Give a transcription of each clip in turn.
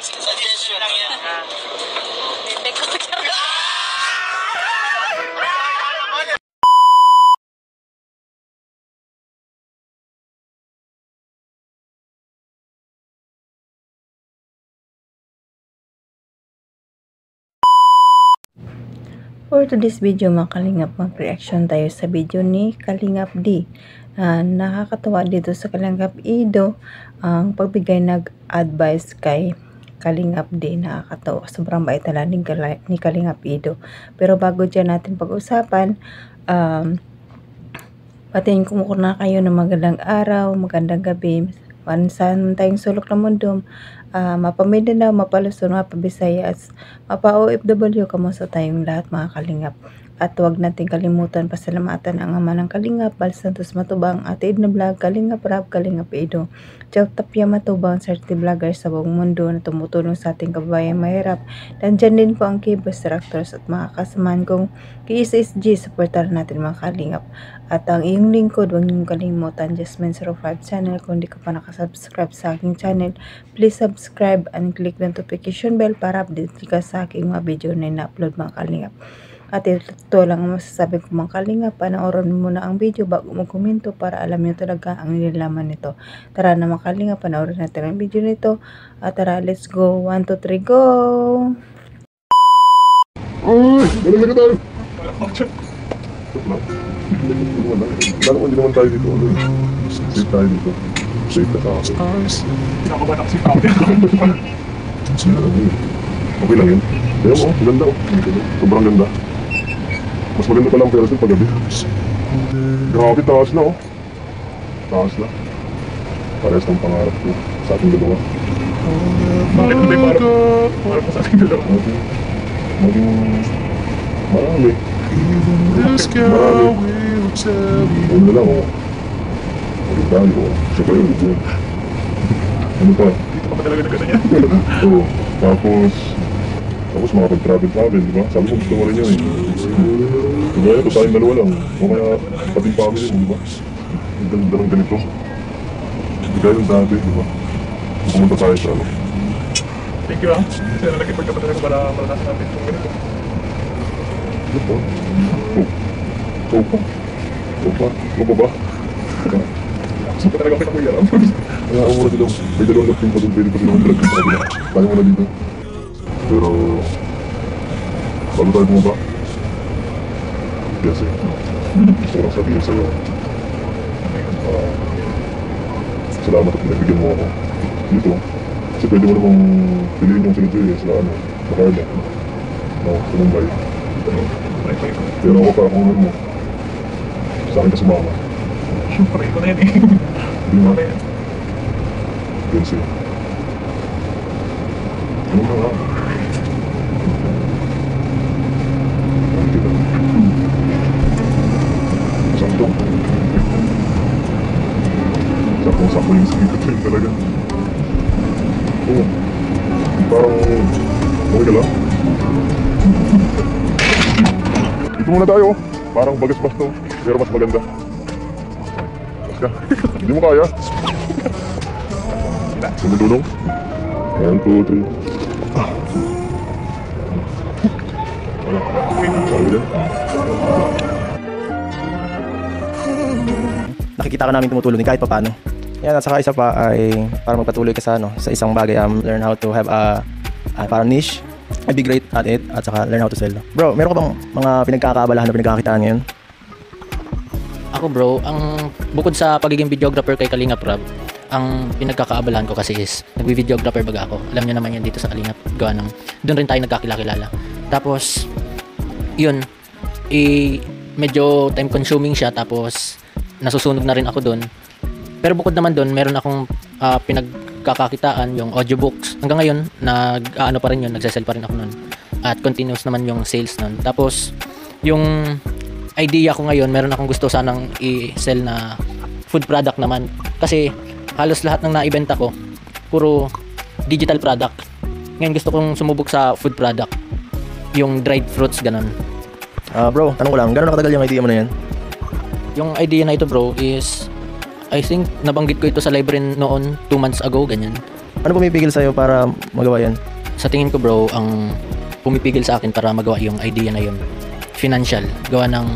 Suggestion lang yan. Hindi ko For today's video mga Kalingap, mag-reaction tayo sa video ni Kalingap D. Nakakatawa dito sa Kalingap Ido ang pagbigay nag-advice kay Kalingap D. Nakakatawa, sobrang bait talaga ni Kalingap Ido. Pero bago dyan natin pag-usapan, patingin ko muna kayo ng magandang araw, magandang gabi. Saan tayong sulok ng mundo, mapa-Mindanao, mapa-Luzon, mapa-Visayas, mapa-OFW, kamusta tayong lahat mga Kalingap. At huwag natin kalimutan pasalamatan ang ama ng Kalingap, Bal Santos Matubang, Ate Edna Vlog, Kalingap Rab, Kalingap Ido, Chef Tapia Matubang, certi vlogger sa buong mundo na tumutulong sa ating kababayan mahirap. Nandyan din po ang Kibos Directors at mga kasamahan kong KSSG, supportan natin mga Kalingap. At ang iyong lingkod, huwag niyong kalimutan, Jasmine05 channel. Kung di ka pa nakasubscribe sa aking channel, please subscribe and click the notification bell para update ka sa aking mga video na ina-upload mga Kalingap. At ito lang ang masasabi ko mga Kalingap, panoorin mo muna ang video bago mo komento para alam niyo talaga ang nilalaman nito. Tara na mga Kalingap, panoorin natin ang video nito. At tara, let's go. 1, 2, 3, go! Ay! Wala na tayo! Hindi naman tayo dito. Safe tayo dito. Safe ka tayo. Kinakabahan ako si Pao. Okay lang yun. Kaya mo, maganda oh. Sobrang ganda. Mas maganda pa lang pero ito paggabi. Grabe, taas na oh. Taas na. Parehas ng pangarap ko sa ating dalawa. Bakit hindi parang sa ating dalawa? Maging marami. Marami. Ano na lang oh. Maging tayo oh. Siyempre yun. Ano pa? Dito ka pa talaga nagkata niya. Oo. Tapos makapag-travel, di ba? Sabi ko gusto mo rin yun eh. Kaya ito tayong dalawa lang. O kaya pati family mo, di ba? Ang ganda ng ganito. Hindi kaya yung dati, di ba? Pumunta tayo sa ano. Thank you ah. Kasi nalagipag ka pa talaga para maranasan natin itong ganito. Ano po? Sopa. Sopa. Sopa ba? Gusto ko talaga kita kuya. Kaya ako muna dito. May dalawang lapin pa doon. Pwede pa silang vlog sa kabila. Tayo muna dito. Pero bago tayo bumaba, kasi gusto ko lang sabihin sa'yo, salamat at pinagbigyan mo ako dito. Kasi pwede mo namang piliin yung sinituloy sa ano, sa Carla, sa Mumbai. Pero ako para kung mo, sa akin ka sumama. Siyempre, ito na yan eh. Hindi na. Kasi ano na nga? Sakto. Sakto yung sikip ko yun talaga. Oo. Parang okay ka lang. Dito muna tayo. Parang bagas-bas to. Pero mas maganda. Mas ka. Hindi mo kaya. Tumutulong. 1, 2, 3. Nakikita ka namin tumutulong din kahit pa paano. Yan, at saka isa pa ay para magpatuloy ka sa, sa isang bagay, learn how to have a parang niche, be great at it, at saka learn how to sell. Bro, meron ka bang mga pinagkakaabalahan na pinagkakitaan ngayon? Ako bro, ang bukod sa pagiging videographer kay Kalingap Rab, ang pinagkakaabalahan ko kasi is nagvi-videographer baga ako. Alam niyo naman yan dito sa Kalingap, gawa ng doon rin tayo nagkakilala. Tapos yun, medyo time consuming siya, tapos nasusunog na rin ako doon. Pero bukod naman doon, meron akong pinagkakakitaan, yung audiobooks. Hanggang ngayon, nag-aano pa rin yun, nagsasell pa rin ako noon. At continuous naman yung sales noon. Tapos yung idea ko ngayon, meron akong gusto sanang i-sell na food product naman. Kasi halos lahat ng naibenta ko, puro digital product. Ngayon gusto kong sumubok sa food product. Yung dried fruits, ganun. Bro, tanong ko lang, gano'n nakatagal yung idea mo na yan? Yung idea na ito bro is, I think nabanggit ko ito sa library noon 2 months ago, ganyan. Ano pumipigil sa'yo para magawa yan? Sa tingin ko bro, ang pumipigil sa akin para magawa yung idea na yun, financial. Gawa ng,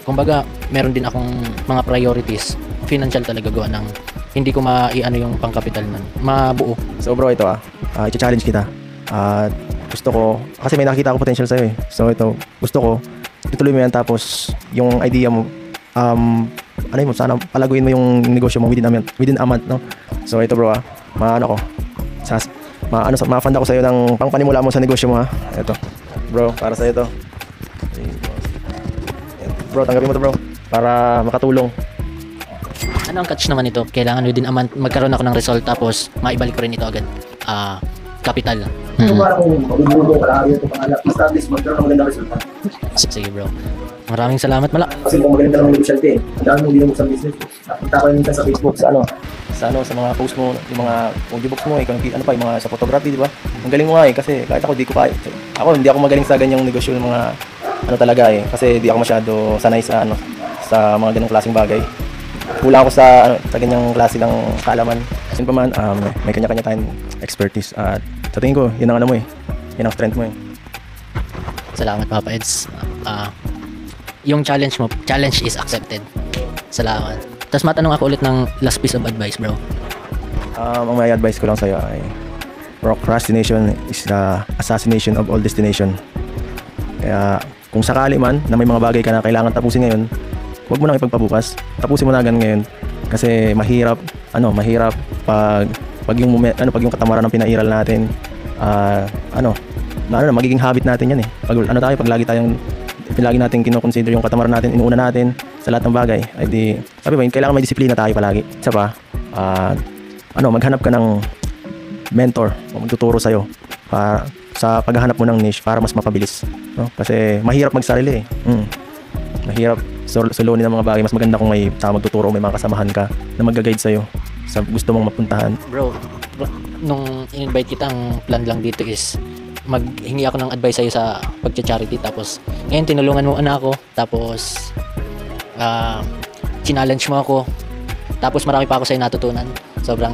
kumbaga, meron din akong mga priorities. Financial talaga gawa ng hindi ko maiano yung pangkapital nun. Mabuo. So bro, ito i-challenge kita. Gusto ko, kasi may nakita ko potential sa'yo eh. So ito, gusto ko, ituloy mo yan tapos yung idea mo, ano yun, sana palaguin mo yung negosyo mo within a month, no? So ito bro, maano ko, ma-fund ako sa'yo ng pangpanimula mo sa negosyo mo ha. Ito, bro, para sa'yo to. Bro, tanggapin mo to bro, para makatulong. Ano ang catch naman ito? Kailangan within a month magkaroon ako ng result tapos maibalik ko rin ito agad. Capital. Para kung magbubulong ka lang ito pangalap, basta at least magkaroon ng magandang resulta. Sige bro. Maraming salamat mala. Kasi kung magaling ka lang negosyante, ang dami mong ginamot sa business. Nakita ko yun minsan sa Facebook, sa mga post mo, yung mga audio books mo, yung mga sa photography, di ba? Ang galing mo nga kasi kahit ako di ko kaya. Hindi ako magaling sa ganyang negosyo ng mga talaga kasi di ako masyado sanay sa sa mga ganung klaseng bagay. Kulang ako sa ganyang klase ng kaalaman. Sin pa man, may kanya-kanya tayong expertise at sa tingin ko, yun ang yun ang strength mo Salamat Papa Eds. Yung challenge is accepted. Salamat. Tapos matanong ako ulit ng last piece of advice, bro. Ang may advice ko lang sa'yo ay procrastination is the assassination of all destination. Kaya kung sakali man na may mga bagay ka na kailangan tapusin ngayon, huwag mo nang ipagpabukas. Tapusin mo na agad ngayon kasi mahirap pag yung katamaran ng pinairal natin magiging habit natin yan pag lagi natin kino-consider yung katamaran natin, inuuna natin sa lahat ng bagay, ay di sabi ba, kailangan may disiplina tayo palagi. Isa pa, maghanap ka ng mentor o magtuturo sa'yo para sa paghahanap mo ng niche para mas mapabilis, no? Kasi mahirap magsarili mahirap solonin ng mga bagay. Mas maganda kung may magtuturo, may mga kasamahan ka na mag-guide sa'yo sa gusto mong mapuntahan. Bro, nung in-invite kita, ang plan lang dito is maghingi ako ng advice sa'yo sa pagcha-charity. Tapos ngayon tinulungan mo ako. Tapos challenge mo ako. Tapos marami pa ako sa'yo natutunan. Sobrang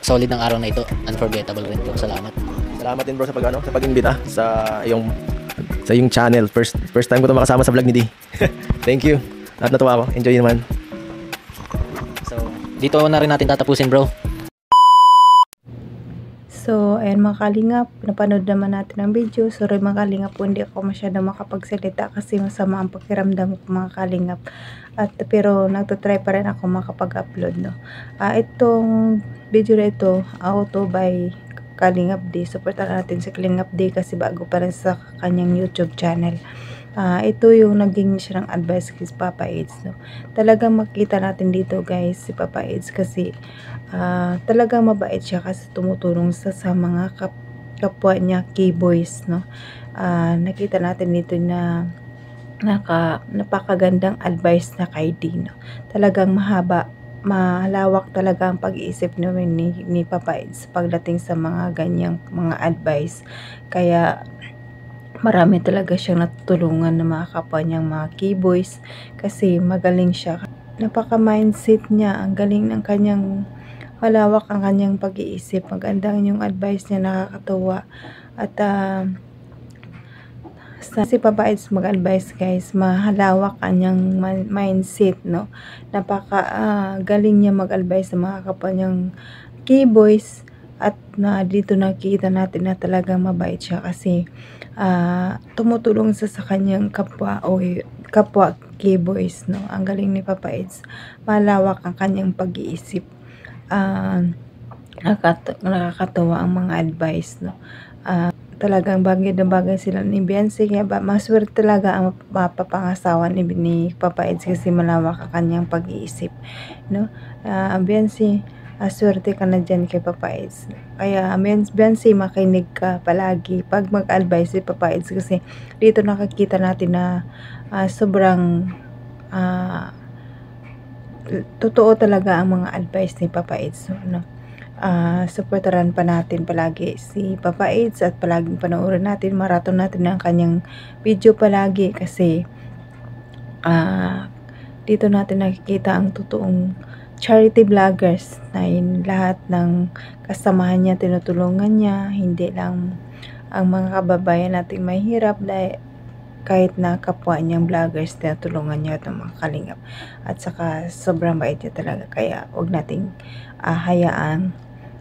solid ng araw na ito. Unforgettable rin to. Salamat. Salamat din bro sa pag-imbita sa iyong channel. First time ko ito makasama sa vlog ni D. Thank you. At natuwa ako. Enjoy naman. So, dito na rin natin tatapusin, bro. So, ayan mga kalingap, napanood naman natin ang video. Sorry mga kalingap po, hindi ako masyado makapagsalita kasi masama ang pakiramdam ko mga kalingap. Pero nagtatry pa rin ako makapag-upload, no. Itong video na ito, auto by Kalingap D. Supportan natin si Kalingap D kasi bago pa rin sa kanyang YouTube channel. Ito yung naging siya ng advice kay Papa Eds, no. Talagang makita natin dito guys si Papa Eds kasi talagang mabait siya kasi tumutulong sa mga kapwa niya keyboys, no. Nakita natin dito na napakagandang advice na kay D, no. Talagang malawak talaga ang pag-iisip namin ni Papa Eds pagdating sa mga ganyang mga advice. Kaya marami talaga siyang natutulungan ng mga kapwa niyang mga keyboys kasi magaling siya. Napaka-mindset niya, ang galing ng kanyang malawak ang kanyang pag-iisip. Magandang yung advice niya, nakakatuwa. At si Papa Eds mag-advise guys, mahalawak kanyang mindset, no. Napaka-galing niya mag-advise sa mga kapwa niyang keyboys at dito nakikita natin na talagang mabait siya kasi tumutulong sa kanyang kapwa keyboys, no. Ang galing ni Papa Eds, malawak ang kanyang pag-iisip. Nakakatawa ang mga advice, no. Talagang bagay na bagay sila ni Beyonce, kaya maswerte talaga ang mapapangasawa ni Papa Eds kasi malawak ang kanyang pag-iisip, no. Beyonce, swerte ka na dyan kay Papa Eds. Kaya Beyonce, makinig ka palagi pag mag-advise si Papa Eds kasi dito nakikita natin na sobrang totoo talaga ang mga advice ni Papa Eds, no. Supportaran pa natin palagi si Papa Eds at palaging panoorin natin, maraton natin ang kanyang video palagi kasi dito natin nakikita ang totoong charity vloggers na lahat ng kasamahan niya, tinutulungan niya, hindi lang ang mga kababayan nating mahirap dahil kahit na kapwa niyang vloggers, tinutulungan niya itong mga kalingap. At saka sobrang bait niya talaga, kaya huwag nating hayaan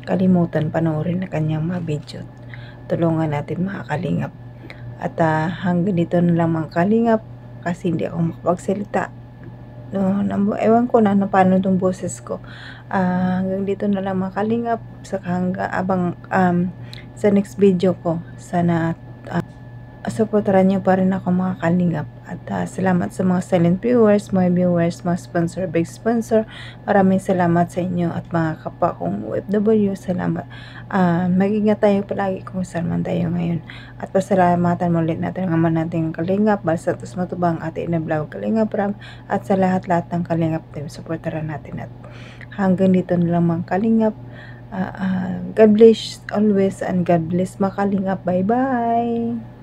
kalimutan panoorin na kanyang mga video. Tulungan natin mga kalingap. At hanggang dito na lang mga kalingap, kasi hindi ako makapagsalita. No, ewan ko na paano itong boses ko. Hanggang dito na lang mga kalingap, saka abang sa next video ko. Sana supportaran niyo pa rin ako mga kalingap. At salamat sa mga silent viewers, mga viewers, mga sponsor, big sponsor. Maraming salamat sa inyo at mga kapwa kong OFW. Salamat. Mag-ingat tayo palagi kung saan man tayo ngayon. At pasalamatan ulit natin ang ama nating kalingap, Balsatos Matubang, Ate Ina Vlog, Kalingap Ram, at sa lahat-lahat ng kalingap team. Supportaran natin. At hanggang dito na lang mga kalingap. God bless always and God bless mga kalingap. Bye-bye!